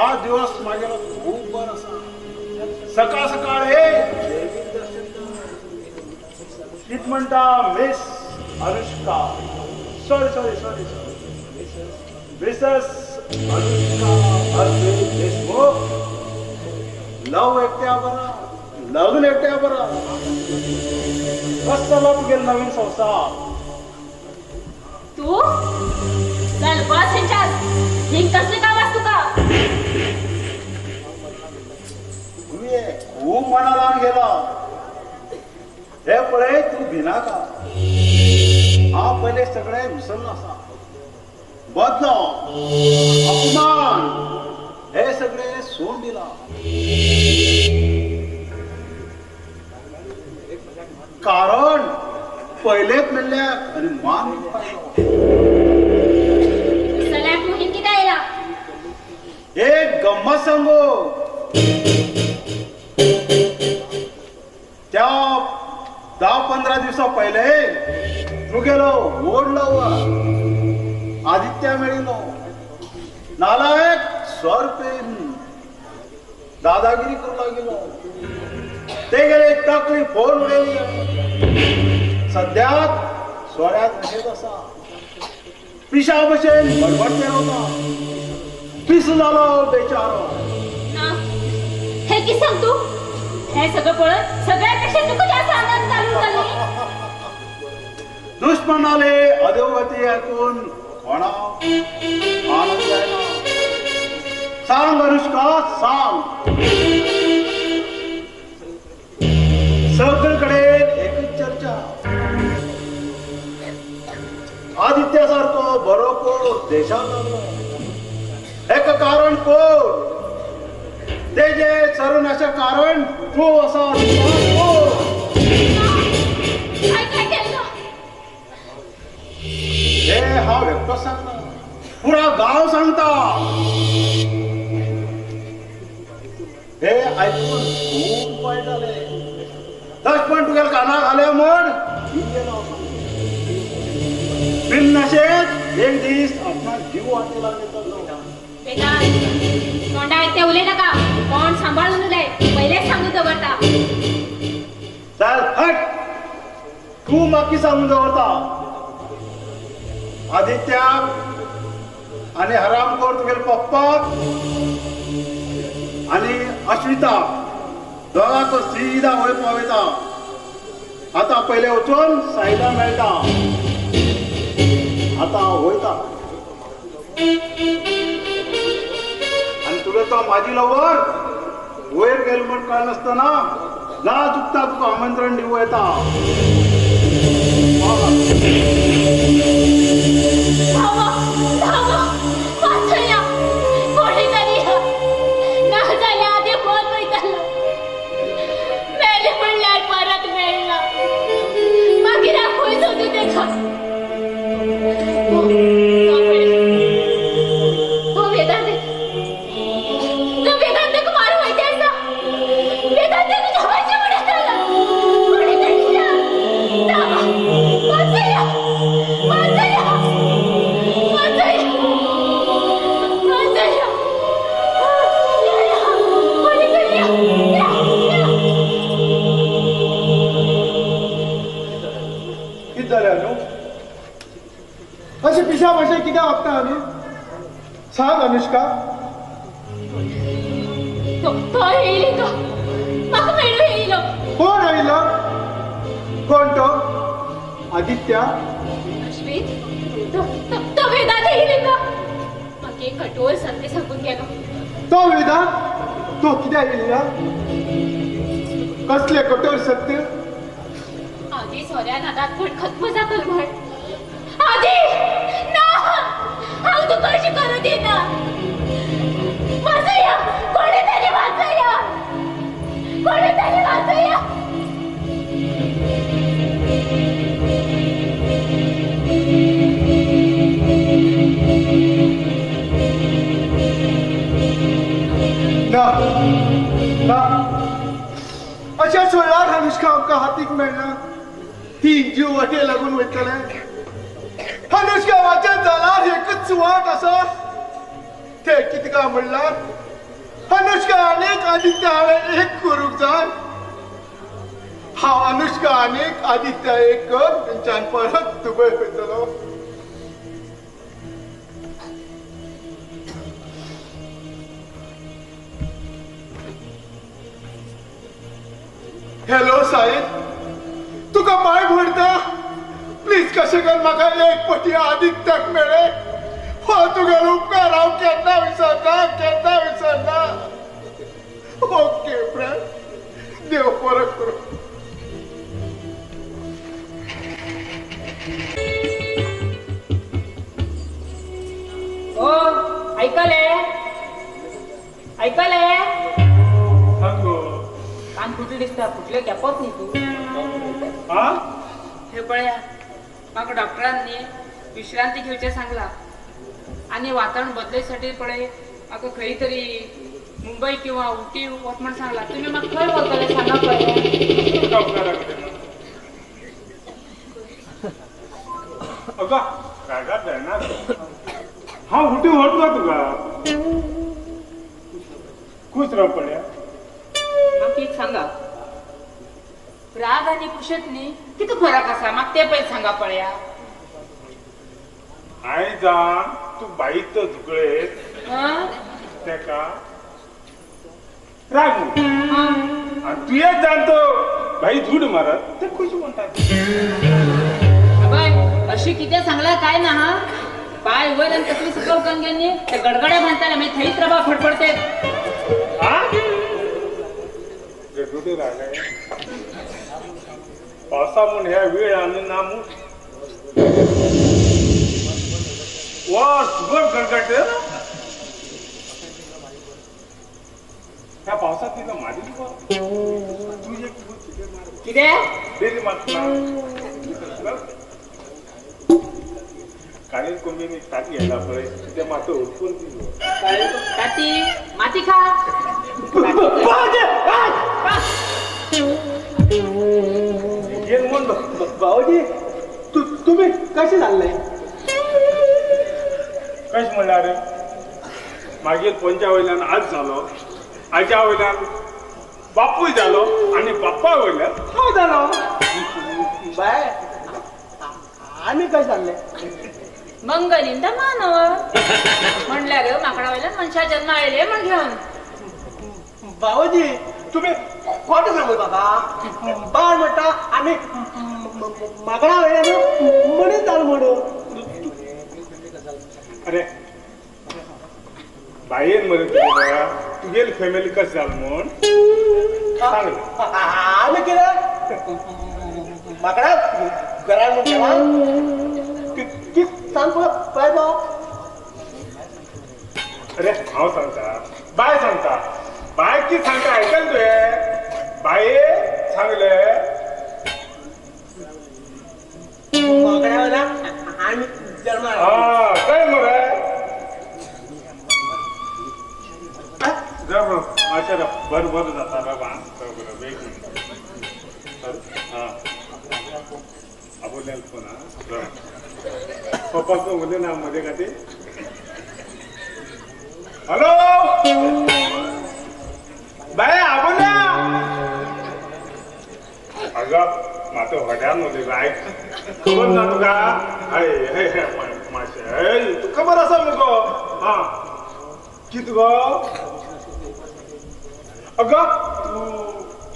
आज दिवस माझ्याला खूप बरं असा सकाळ सकाळ हे कित म्हणता miss Anushka sorry Mrs Anushka Arvind Deshmukh लव एकट्या बरा लग्न एकट्या बरा कसला गेल नवीन संसार तू चल बस ह्याच्यात हे कसले काम असतो का खूप मनाला गेला हे पळे तू भिना का हा पहिले सगळे विसरला असा बदलो अपमान हे सगळे सोड दिला कारण पहिलेच म्हणल्या आणि मान सलाट मोहीम की द्यायला एक गंमत सांगू त्या 10-15 दिवसा पहिले तू गेलो ओढलो आदित्य मिळलो नालायक स्वरपेन दादागिरी करू लागलो ते गेले तकली फोन गेली सध्यात सोऱ्यात बसेत असा पिशा बसेल बडबड होता पिस झालो बेचारो हे की सांगतो हे सगळं पळत सगळ्यापेक्षा तू जास्त आनंद चालू झाली दुश्मनाले अधोगती ऐकून म्हणा आनंद आहे ना सांग अनुष्का सांग सगळीकडे एकच चर्चा आदित्यासारखं बरोबर देशात आलं एक कारण कोण ते जे सर्वनाशा कारण तो असा हे हा व्यक्त सांगता पुरा गाव सांगता हे ऐकून खूप वाईट झाले पण तुझ्या काना घाल्या म्हण बिननशेत एक दिवस आपला जीव वाटेला तोंडा तेवले नका कोण सांभाळून दे पहिलेच सांगू दवरता चल हट तू माकी सांगून दवरता आदित्य आणि हरामखोर तुझे पप्पा आणि अश्विता दोघांच सीधा होय पावेता आता पहिले वचून सायला मेळटा आता होयता आणि तुला तो माझी लवर वयर गेल म्हण काय नसताना ना चुकता तुका आमंत्रण देऊ येता अशी पिशा भाषा किती वागता आम्ही सांग अनुष्का कोण आईला कोण तो आदित्य तो वेदांत येईल का मग एक कठोर सत्य सांगून गेलो तो वेदांत तो किती येईल कसले कठोर सत्य आधी सोऱ्या नादात पण खत्म जातल म्हण आधी ना हाव तू कशी करू देता वाचया कोणीतरी वाचया कोणीतरी वाचया ना अशा सोडणार अनुष्का आमका हातीक मेळना ती जीव वाटे लागून वयतले अनुष्का वाचन जाणार एकच वाट असा ते किती का म्हणला अनुष्का अनेक आदित्य हांवें एक करूंक जाय. हांव अनुष्का अनेक आदित्य एक कर थंयच्यान परत दुबय वयतलो. हॅलो साहेब, तुका पांय भरता. प्लीज कशें करून म्हाका एक पटी आदित्याक मेळे. हो तुगेलो उपकार हांव केन्ना विसरना. ओके फ्रेंड, देव बरो करूं. ओ ऐकले कान फुटले दिसता. फुटले कॅपत न्ही तू. हे पळया, म्हाका डॉक्टरांनी विश्रांती घेवचें सांगला आणि वातावरण बदलेसाठी पळय म्हाका खंय तरी मुंबई किंवा उटी वच म्हण सांगला. तुम्ही म्हाका खंय वतले सांगा पळया. अगं रागात जायना. हा उठी होत ना तुका खुश राव पड्या. म्हाका एक सांगा, राग आणि कुशेत न्ही किती फरक असा म्हाका ते पळय सांगा पळया. हाय जाण तू बाईत झुकळे हं? तेका राग म्हणून. आणि तू एक जाणतो बाई झूड मारत ते खुश म्हणतात. अबय अशी किती सांगला काय ना. हा पाय वर आणि कसली सुकव कंग्यांनी ते गडगड्या बांधताना मी थैत रबा फडफडते. गडगडे रागाय पावसा म्हणून ह्या वेळ आणि नामू वा सुगर गडगडते ना. ह्या पावसात तिला मारी तुझे किती डेली मागला काळी कोंबीने ताट घ्यायला पडे ते मात्र उठपून दिलो. ताती माती खा. भाऊजी, तुम्ही कसे चाललंय? कश म्हणल्यार मागीर पंचा वयल्यान आज झालो, आज्या वयल्यान बापूय जालो आणि बाप्पा वयल्यान हांव जालो. बाय आम्ही कसे चालले? मंगलिंद मानव म्हणल्यार माकडा वयल्यान मनशा जन्म आयले म्हण घेवन. भाऊजी, तुम्ही खोटं सांगू बाबा. बाळ म्हणता आम्ही मागणा वेळेला म्हणून चाल म्हणून. अरे बायेन मरे तुगेली फॅमिली कस जाल म्हण सांग. आम्ही केलं माकडा घरात म्हणून की सांग काय भाऊ. अरे हांव सांगता बाय सांगता. बाय की सांगता ऐकल तुवें. बाये सांगले मागण्या वेळेला आम्ही जन्म काय मरे माशा बरोबर जाता बाबा. बरोबर एक मिनिट. हा आबोल्याल फोन. हा पप्पाचं उद्या ना मध्ये का ते. हॅलो बाय आबोल्या. अगं मातो हड्यान मध्ये बाय खबर ना तुका. हाय माशा तू खबर असा मुगो. हा कित गो. अगं तू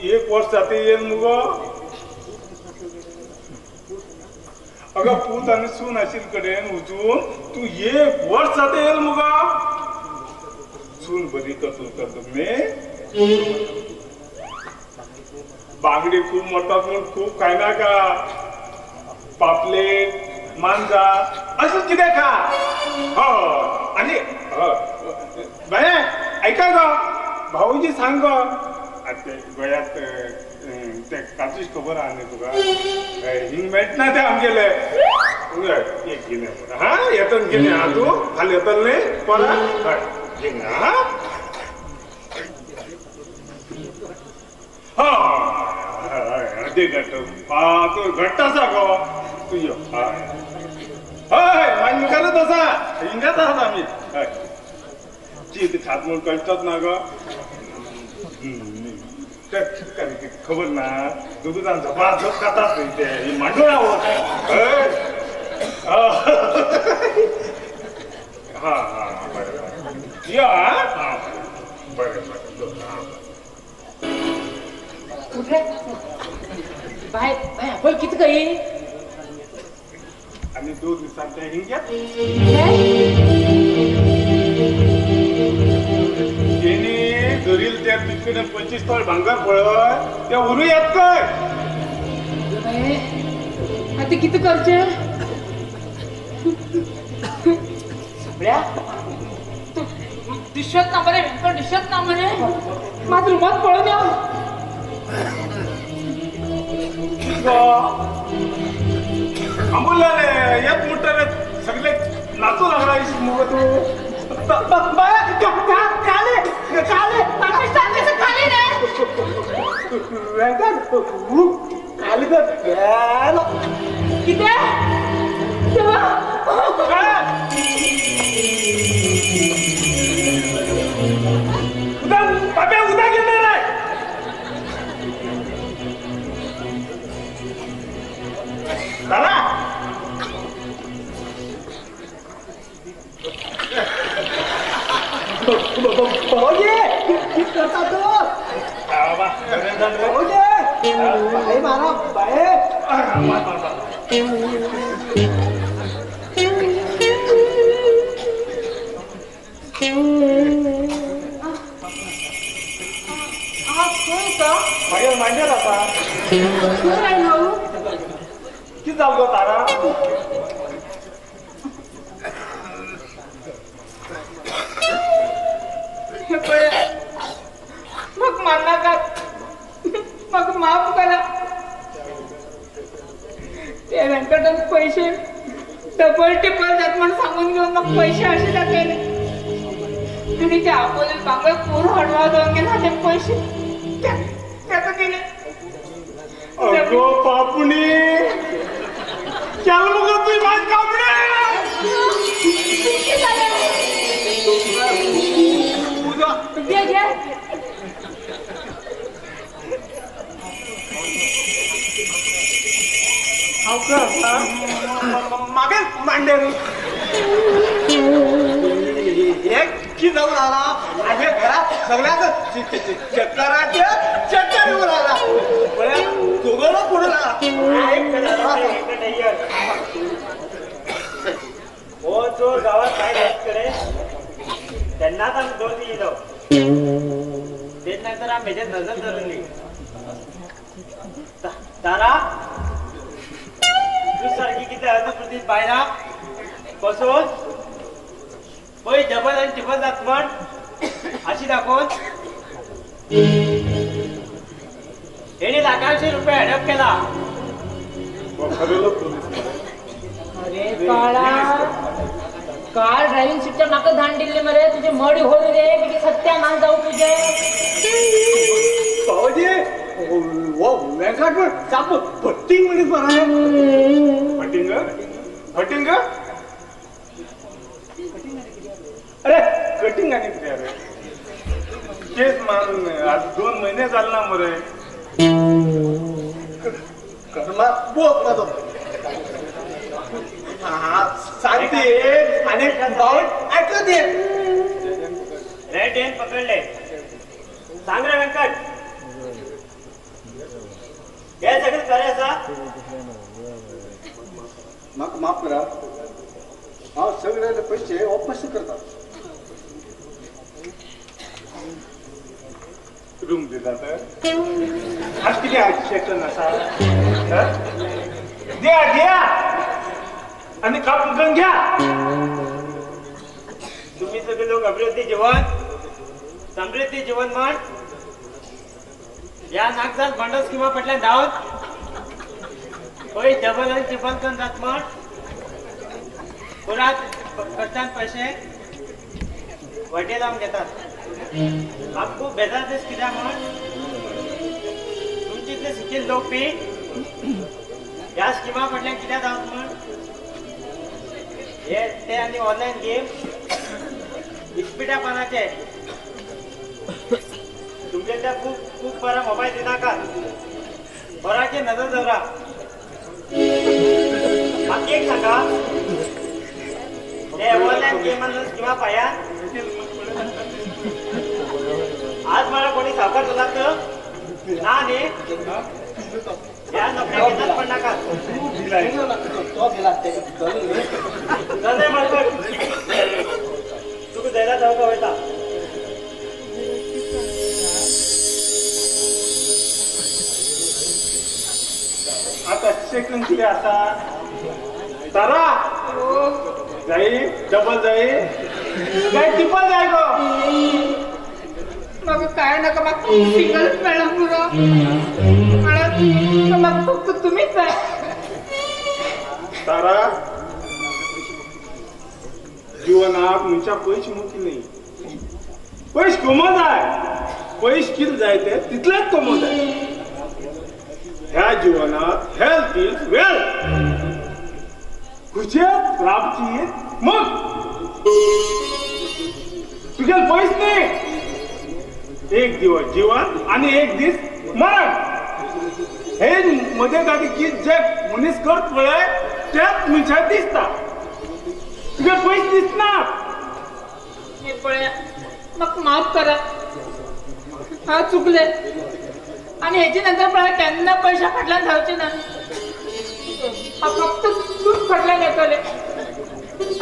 एक वर्ष जाते येईल मुगो. अगं पूत आणि सून आशिल कडेन वचून तू एक वर्ष जाते येईल मुगो. सून बरी करतो मी. बांगडी खूप मोठतात म्हणून खूप काय ना का. पापलेट मांजा असं किती खा. हो आणि बाय ऐका ग भाऊजी सांग ग. ते गोयात ते काचूच खबर आहे तुका. हिंग मेळट ना ते आमगेले एक घेणे. हा येतात घेणे. हा तू खाली येतात नाही परत हिंग. हा ते घट्ट तू घट्ट असा गो तुझ. हय मान्य करत असा हिंगात आहात आम्ही. चीत खात म्हणून कळतात ना ग. खबर ना दुधान जबरदस्त खातात नाही ते मांडून आवडत हा हा बरं या बरं कुठे बाय बाय आपण किती काही आणि 2 दिवसांच्या हिंग्यात त्याने धरील त्या पिशवीने 25 तोळ भांगर पळत त्या उरू येत काय आता किती करचे सगळ्या तू दिसत ना बरे पण दिसत ना म्हणे माझं मत पळून या अमोलला येत मोठं सगळे नाचू लागला मग तू काले काले पाकिस्तानचं खाली रे आली तर किती उद्या घेणार आहे दादा मांडला आता किती जाऊ तारा मग मानना का मग माफ करा त्या व्यंकटन पैसे डबल टिपल जात म्हणून सांगून घेऊन मग पैसे असे टाकले आणि त्या अकोले बांगळ पूर हडवा जाऊन गेला ते पैसे त्याचं गेले अगो बापुनी चल मग तुझी माझ कापडे घे घे मागे मांडे एक की जाऊन आला आणि घरात सगळ्याच चक्कराचे चक्कर येऊन आला दोघं पुढे हो जो गावात काय कडे त्यांनाच आम्ही 2 दिली जाऊ तेच नंतर आम्ही नजर धरली तारा तू सारखी किती अनुकृतीत बायला बसून पै डबल आणि टिबल जात पण अशी दाखवून याने लाखांशे रुपये हडप केला अरे काळा कार ड्रायव्हिंग सीटच्या मागे धान दिले मरे तुझे मडी हो रे किती सत्यानाश जाऊ तुझे भाऊजी व्यंकट पण चाप पट्टिंग मध्ये बरं फटिंग फटिंग अरे कटिंग आणि ते अरे केस मान आज 2 महिने झाले ना मरे कर्मा बोक माझं हा सांगते आणि भाऊ ऐकत ये रेड एन पकडले सांग रे व्यंकट हे सगळं करायचा मग माफ करा हा सगळे पैसे वापस करतात रूम दिला तर आज किती सेक्शन असा द्या द्या आणि कापून घ्या तुम्ही सगळे लोक अभिवृद्धी जीवन समृद्धी जीवन म्हण या नागजात भांडस किंवा पटल्या धावत होय डबल आणि ट्रिपल कन जात म्हण पुरात कष्टान पैसे वटे लावून घेतात आपको बेजार देश किद्या म्हण तुमचे शिकेल लोक पी या स्किमा पडल्या किद्या धावत म्हण हे ते आणि ऑनलाईन गेम इस्पिटापणाचे तुमच्या त्या खूप खूप बरा मोबाईल दिनाका बरा की नजर दवरा बाकी एक सांगा हे ऑनलाईन गेम किंवा पाया आज मला कोणी सावकार झाला तर ना ने या नोकऱ्या घेतात पण नका नाही म्हणतो तू द्यायला जाऊ का होता आता सेकंड किती असा तारा जाई डबल जाई काय टिपल जाय गो मग काय नका मग सिंगलच मिळणार पुरं मला मग फक्त तुम्हीच आहे तारा जीवनात मुंच्या पैसे मुकी नाही पैसे कमवत आहे पैसे किती जाय ते तिथलेच कमवत आहे ह्या जीवनात हेल्थ इज वेल्थ कुठेच प्राप्ती मग तुझ्या पैसे नाही एक दिवस जीवन आणि एक दिवस मरण हे मध्ये काही की जे मनीस करत पळय त्यात मुंच्या दिसता तुझ्या पैसे दिसणार हे पळ्या मग माफ करा हा चुकले आणि ह्याच्या नंतर मला त्यांना पैसा फाटला धावचे ना हा फक्त तूच फाटला नेतले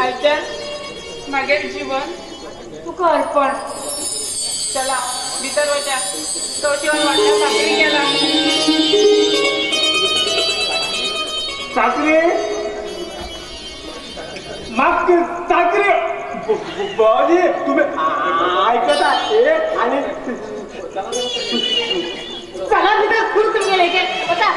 आयत्या मागेल जीवन तुका अर्पण चला भीतर होत्या तो जीवन वाटल्या साखरी गेला साखरे माग साखरे बाजी तुम्ही ऐकत आहे आणि चला भीतर खुश गेले के होता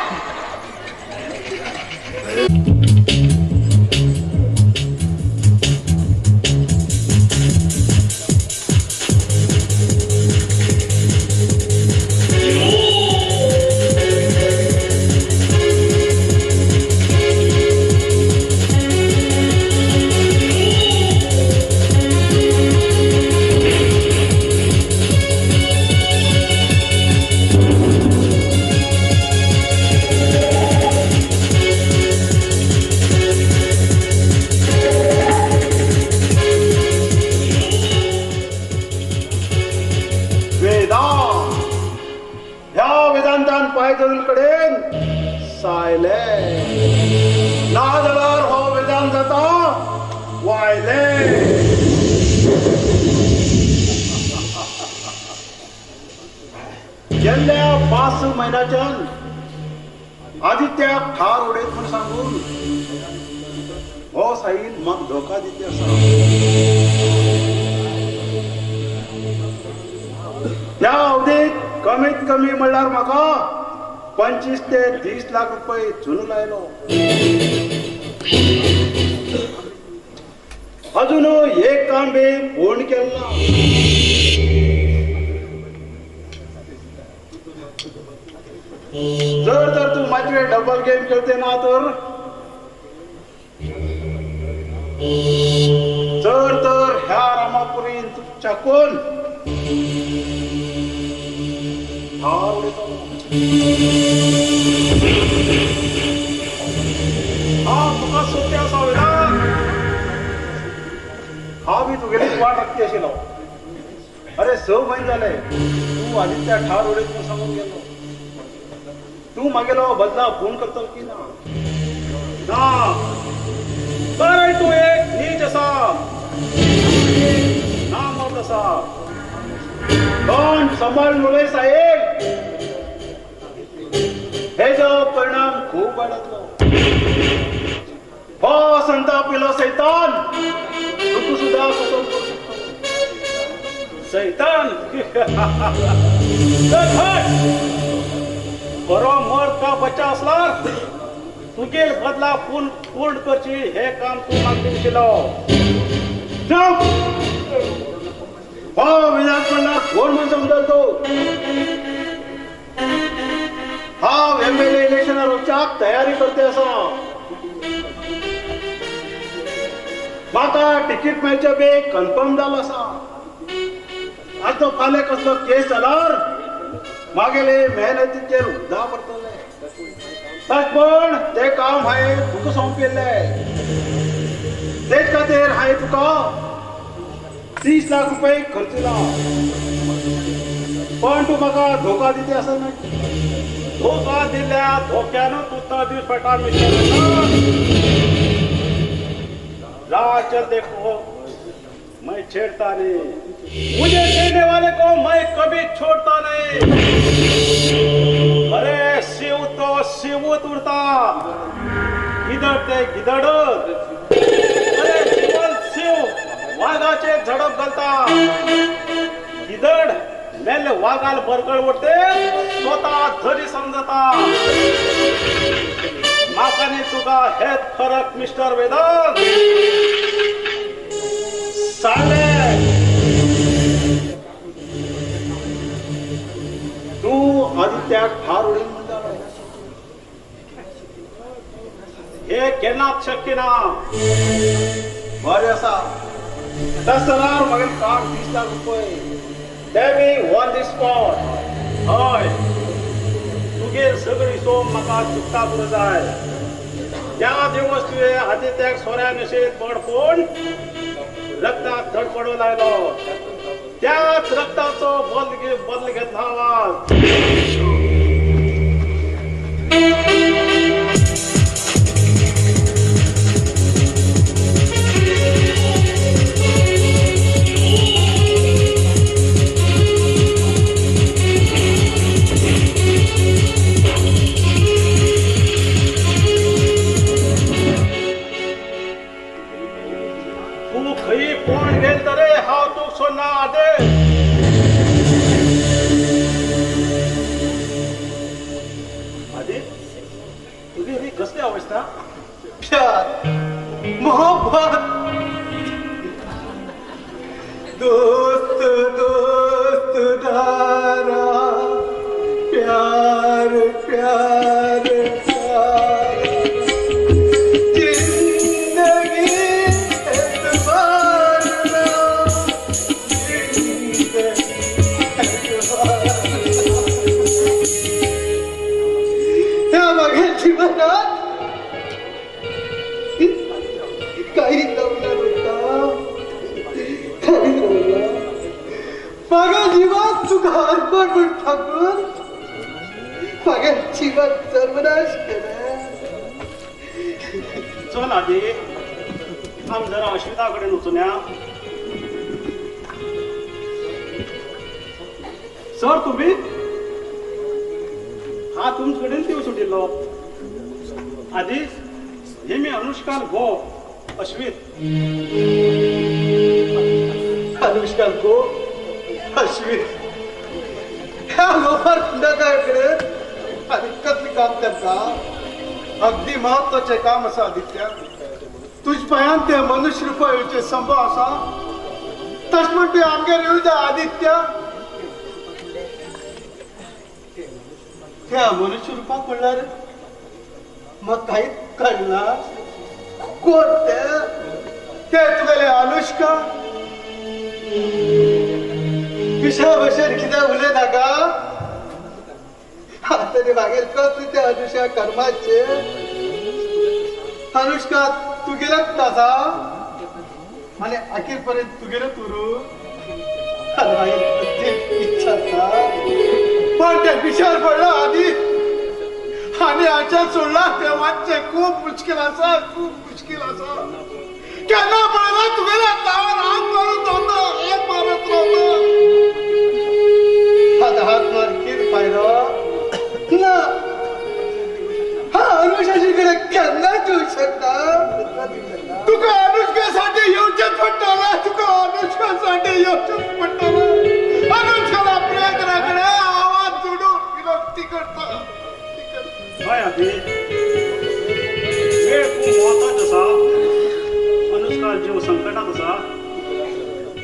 गेल्या 5 महिन्याच्या आदित्या ठार उडेत म्हणून सांगून हो साईल मग धोका देते असा त्या अवधीत कमीत कमी म्हणल्यार म्हाका 25 ते 30 लाख रुपये चुनू लायलो अजून एक काम बी पूर्ण केलं जर तू माझे डबल गेम खेळते ना तर ह्या रामापुरी तुमच्या कोण हा तुका सोप्या असावे हा मी तुगेली वाट राखते अशी लाव अरे 6 महिने झाले तू आदित्य ठार उडे तू सांगून गेलो तू मागेलो बदला फोन करतो की ना तर तू एक नीच असा ना मत असा पण सांभाळून उलय साहेब हे जो परिणाम खूप वाढतलो हो संतापिलो सैतान तू सुद्धा स्वतंत्र करू शकतो सैतान बरो मर्द का बच्चा असला तुगेल बदला पूर्ण करची हे काम तू मागणी केलो हो विधानसभा कोण म्हणून समजतो हा एमएलए इलेक्शन रोजच्याक तयारी करते असा माका तिकीट मेळचे बे कन्फर्म झाला असा आज तो फाले कसलो केस जाल्यार मागेले मेहनतीचेर उद्दा पडटले पण ते काम हांवें तुका सोंपिल्लें तेच खातीर हांवें तुका 30 लाख रुपये खर्चिला पण तू म्हाका धोका दिते असं नाही धोका दिल्या धोक्यानं तू तर दिवस पेटा जा चल देखो मैं छेड़ता नहीं मुझे छेड़ने वाले को मैं कभी छोड़ता नहीं अरे शिव तो शिवत उड़ता गिदड ते गिदडत अरे जिवंत शिव वाघाचे झडप घालता गिदड मेल वाघाल बरकळ उडते स्वतः झरी समजता माकाने तुका हेच फरक मिस्टर वेदांत साले तू आदित्याक ठार उडीन म्हणटा हे केन्नाच शक्य ना बरें आसा तसल्यार म्हागे काम 30 लाख रुपये डेविंग ऑन दी स्पॉट हय तुगेर सगळी सोम म्हाका चुकता पुरो जाय त्या दिवस तुवें आदित्याक सोऱ्या नशेत पडपून रक्ताक धडपडू लागलो त्याच रक्ताचो बदल घेतला आवाज कसली अवस्था प्यार मोहब्बत दोस्त दोस्त दारा प्यार प्यार प्यार जिंदगी एतबार ना जिंदगी एतबार या मागे जीवनात काही जमला नव्हता काही जमला माझ्या जीवात तुका अर्पण म्हणून ठाकून माझ्या जीवात सर्वनाश केला चल आधी आम जरा अश्विताकडे वचूया सर तुम्ही हा तुमच्याकडे देव सुटिल्लो आधी हे मी अनुष्का गो अश्वित अनुष्का को अश्वित ह्या लोफर खंडाकाकडे आणि कसली काम करता अगदी महत्वाचे काम असा आदित्य तुझ पायान ते मनुष्य रुपयाचे संभव असा तस म्हणते आमगे येऊ आदित्य त्या मनुष्य रूपा पडणार मग काहीच कळणार कोण ते तुगेले अनुष्का पिशा बशेर कितें उलय नाका आतां मागीर कसले ते अनुष्का कर्माचे अनुष्का तुगेलेच आसा आनी अखेर पर्यंत तुगेलेच उरू आनी मागीर इच्छा आसा पण ते पिशार पडला आधी आणि आच्या सोडला तेव्हाचे खूप मुश्किल असा केन्ना पळयला तुगेल्या तावर हात मारत होता हात मारत रावता हात मार कित फायदो ना हा अनुष्काकडे केन्नाच येऊ शकता तुका अनुष्कासाठी येवचेच पडटला तुका अनुष्कासाठी येवचेच पडटला अनुष्काला प्रयत्नाकडे आवाज जोडून विनंती करता हय आधी वेळ खूप महत्वाचा असा अनुष्का जीव संकटात असा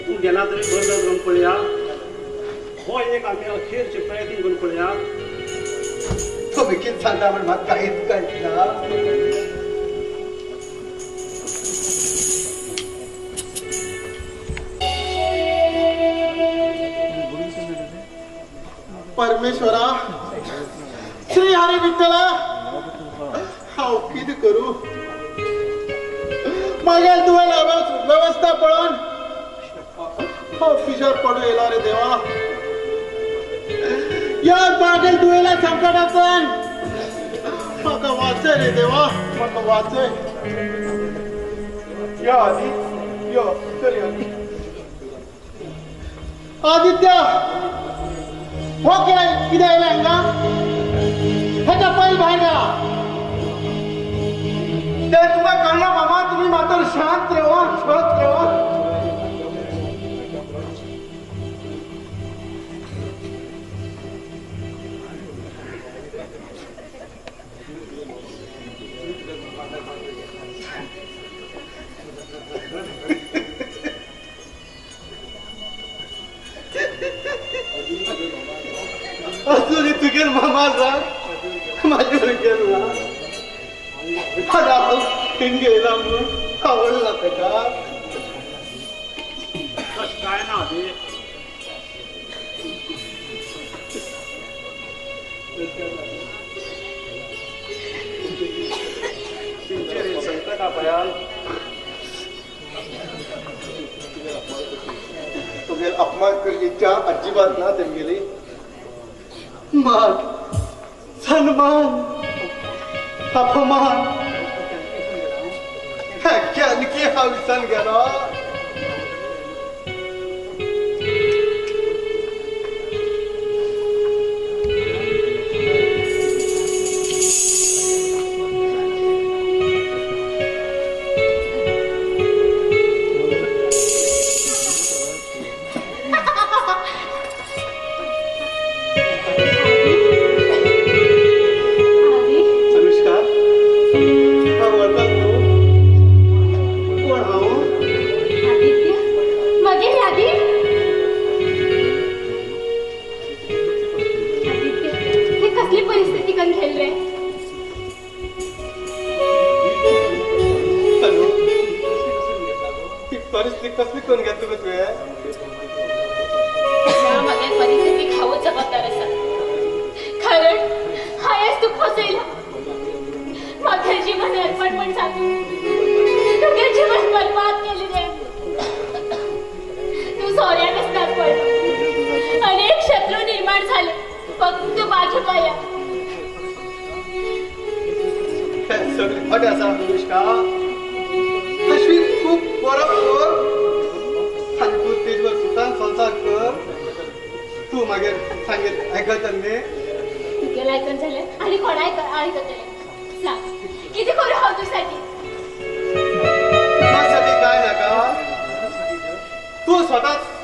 तू गेला तरी बंद करून पळया हो एक आम्ही अखेरचे प्रयत्न करून पळया तुम्ही किती सांगता पण म्हाका काहीच कळना परमेश्वरा श्री हरी विठ्ठला हांव कितें करूं मागेल तुवें व्यवस्था पळोवन हांव पिशर पडूं येयलो रे देवा या मागेल तुवेल्या संकटांतल्यान म्हाका वाचय रे देवा म्हाका वाचय या आदी यो चल या आदित्य हो कितें आयलें हांगा हेका पळय भायर गेला ते तुका कळना मामा तुम्ही मात्र शांत राहा शांत राहा अजूनही तुगेल मामा राग माझ्यावर गेला राव गेला म्हणून आवडला का काय ना ते संकट अपयाल तुगेल अपमान करची इच्छा अजिबात ना तेमगेली मान सन्मान अपमान आणखी हा विसान गेला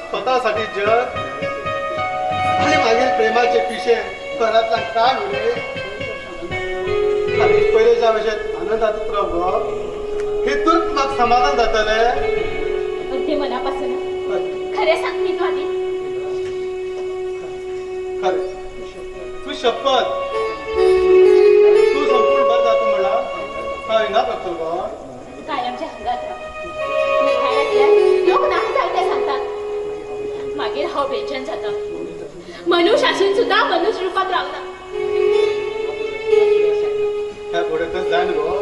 स्वतःसाठी जग आणि मागील प्रेमाचे पिशे घरातला काय होणे आणि पहिलेच्या विषयात आनंदात प्रभाव हेतून मग समाधान जातले अगदी मनापासून खरे सांगते तू आधी खरे तू शपथ तू संपूर्ण भर जातो म्हणा काय ना करतो बा कायमच्या हंगात लोक नाही जायचे सांगतात मागील हाव बेचैन जाता मनुशासन सुद्धा मनुष्य रूपात रावता त्या थोड्यातच जाय गो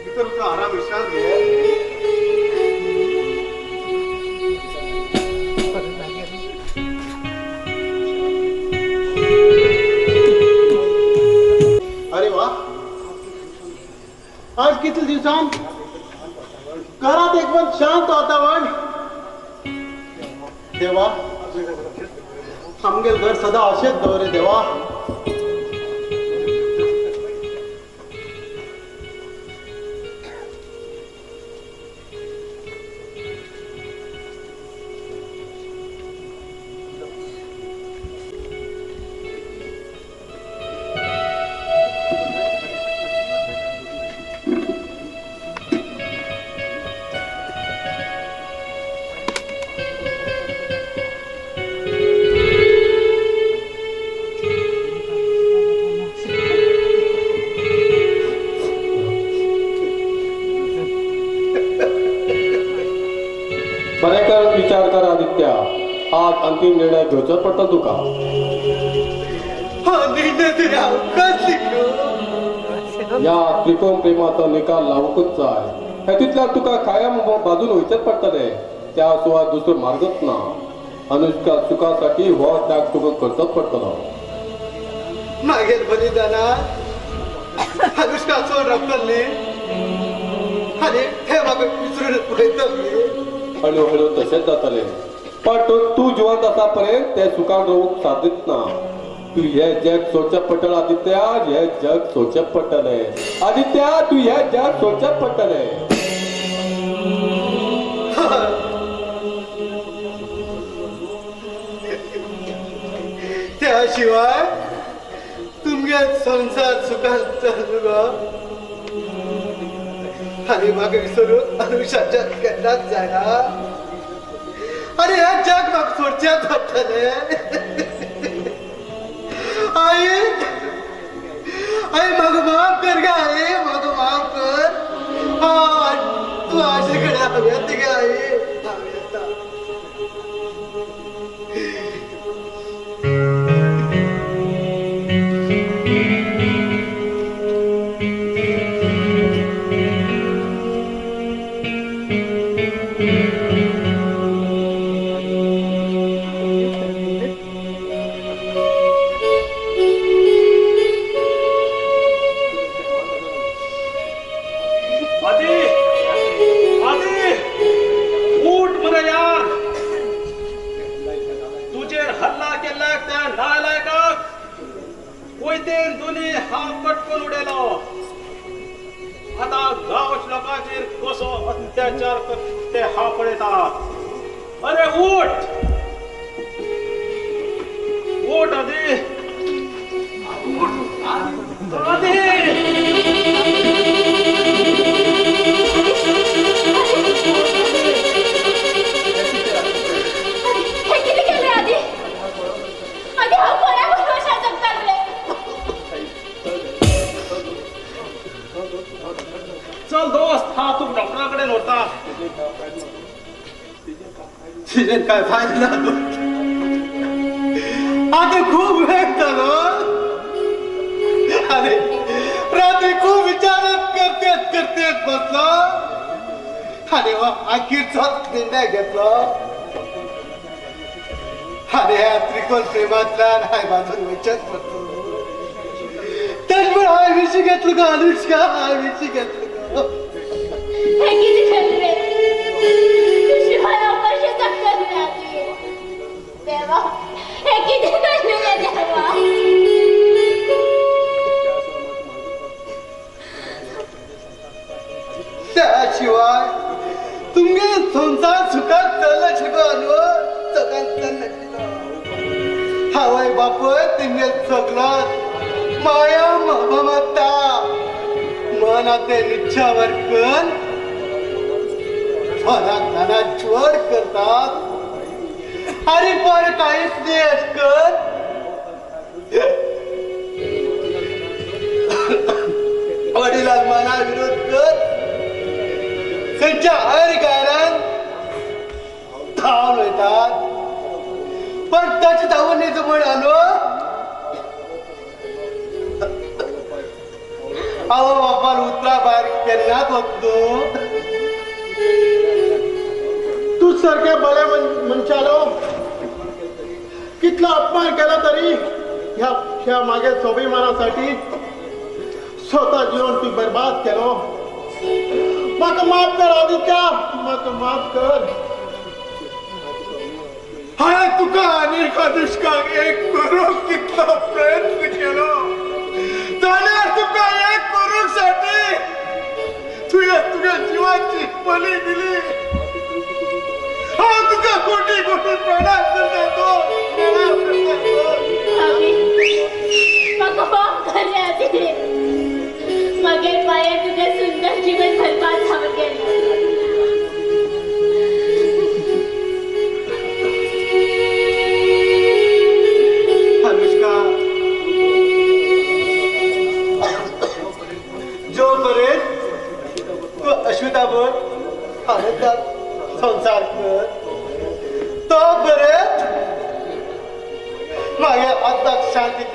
इतर तू आराम विश्रांत घे अरे वा आज किती दिवसांत घरात एकदम शांत वातावरण देवा आमगे घर सदा असेच दवरे देवा विचार कर आदित्य आज अंतिम निर्णय घेवचो पडटा तुका. हा निर्णय तरी अवकाश लिखलो. या त्रिकोण प्रेमाचो निकाल लावूकच जाय. हेतूंतल्यान तुका कायम बाजून वयचेच पडटले. त्या शिवाय दुसरो मार्गच ना. अनुष्का सुखासाठी हो त्याग तुका करचोच पडटलो. मागेल बलिदानात अनुष्का सोड रक्तली आणि हे म्हाका विसरून वयतली. हळूहळू तशेंच जातले. पण तू जिवंत आसा पर्यंत ते सुखान रावूंक सादीत ना. तू हे जग सोडचें पडटलें आदित्या. हे जग सोडचें पडटलें आदित्या. तू हे जग सोडचें पडटलें. त्याशिवाय तुमगे संसार सुखान चालू गो. आणि म्हाका विसरून अनुषाच्या केन्नाच जायना. आणि हे जग म्हाका सोडचेंच पडटलें. आई आई म्हाका माफ कर गे. आई म्हाका माफ कर. तू आशे कडेन हांव येता गे आई. हांव येता. आता गावच लोकांचेर कसो अत्याचार ते हा पळयतात. अरे उठ उठ आधी हे किती केले आधी आधी हा कोणा भरोशा जगतात रे. चल दोस्त हा तू डॉक्टराकडे नव्हता. तिने काय फायदा झालो. आता खूप वेळ झालो. अरे रात्री खूप विचारत करतेच बसलो. आणि अखेरचाच निर्णय घेतलो. आणि ह्या त्रिकोण प्रेमातल्यान हाय बाजून वयचेच पडतो. त्याचमुळे हाय विशी घेतलो का अनुष्का. हाय विशी घेतलो का. हे किती केले रे. शिवाय कशी जगतात रे आधी. देवा हे किती केले रे देवा. त्याशिवाय तुमगे संसार सुखात चालला शिकवलो. सगळ्यांत हावय बाप तुमगे सगळं माया ममता मनाते निच्छावर कर. फळा चोड करतात. आणि पर काहीच नाही कर. वडिलां मना विरोध कर. त्यांच्या अधिकारान धावून येतात. पण त्याची धावून नाही जवळ आलो. अहो बापाल उतरा बाहेर केन्नाच वचलो. तू सारख्या बऱ्या मनशालो कितला अपमान केला तरी ह्या मागे स्वाभिमानासाठी स्वतः जीवन तू बर्बाद केलो. म्हाका माफ कर आदित्या. म्हाका माफ कर. हाय तुका आणि अनुष्काक एक करूंक कितलो प्रयत्न केलो. जाल्यार तुका एक करूंक साठी तुझ्या जीवाची बली दिली. हांव तुका कोटी कोटी प्रणाम करता. म्हाका माफ कर रे आधी. मागे पाये तुझे सुंदर जीवन बरबाद जावन गेलें. अनुष्का जो पर्यंत तू अश्वितावर आनंदात संसार कर तो पर्यंत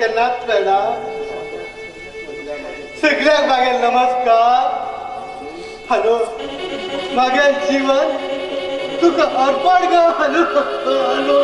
केन्नाच फेडा सगळ्यांक मागे नमस्कार हॅलो मागे जीवन तुका अर्पण गा हॅलो हॅलो